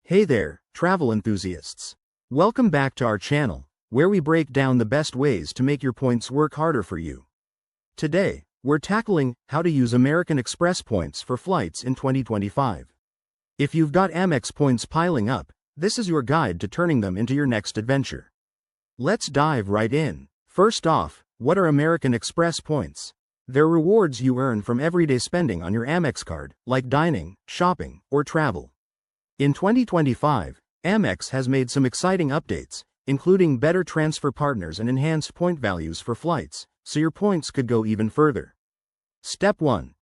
Hey there, travel enthusiasts. Welcome back to our channel, where we break down the best ways to make your points work harder for you. Today, we're tackling how to use American Express points for flights in 2025. If you've got Amex points piling up, this is your guide to turning them into your next adventure. Let's dive right in. First off, what are American Express points? They're rewards you earn from everyday spending on your Amex card, like dining, shopping, or travel. In 2025, Amex has made some exciting updates, including better transfer partners and enhanced point values for flights, so your points could go even further. Step 1.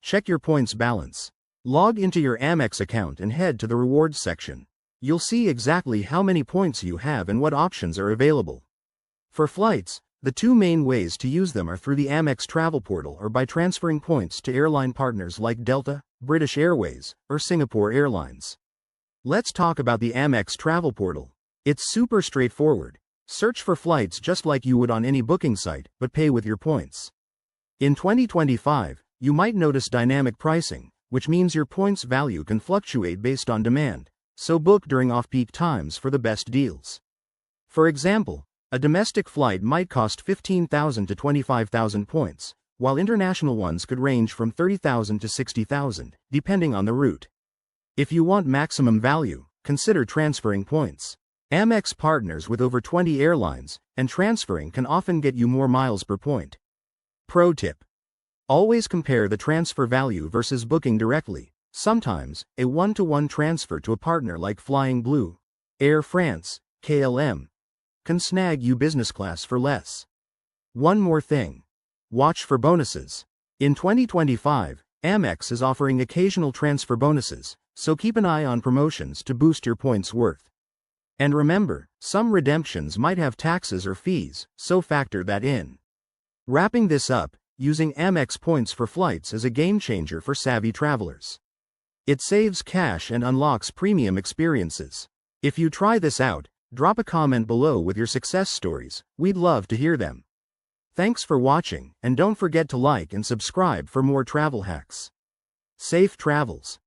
Check your points balance. Log into your Amex account and head to the rewards section. You'll see exactly how many points you have and what options are available. For flights, the two main ways to use them are through the Amex travel portal or by transferring points to airline partners like Delta, British Airways, or Singapore Airlines. Let's talk about the Amex travel portal. It's super straightforward. Search for flights just like you would on any booking site, but pay with your points. In 2025, you might notice dynamic pricing, which means your points value can fluctuate based on demand, so book during off-peak times for the best deals. For example, a domestic flight might cost 15,000 to 25,000 points, while international ones could range from 30,000 to 60,000, depending on the route. If you want maximum value, consider transferring points. Amex partners with over 20 airlines, and transferring can often get you more miles per point. Pro tip: always compare the transfer value versus booking directly. Sometimes, a one-to-one transfer to a partner like Flying Blue, Air France, KLM, can snag you business class for less. One more thing. Watch for bonuses. In 2025, Amex is offering occasional transfer bonuses, so keep an eye on promotions to boost your points worth. And remember, some redemptions might have taxes or fees, so factor that in. Wrapping this up, using Amex points for flights is a game changer for savvy travelers. It saves cash and unlocks premium experiences. If you try this out, drop a comment below with your success stories. We'd love to hear them. Thanks for watching, and don't forget to like and subscribe for more travel hacks. Safe travels.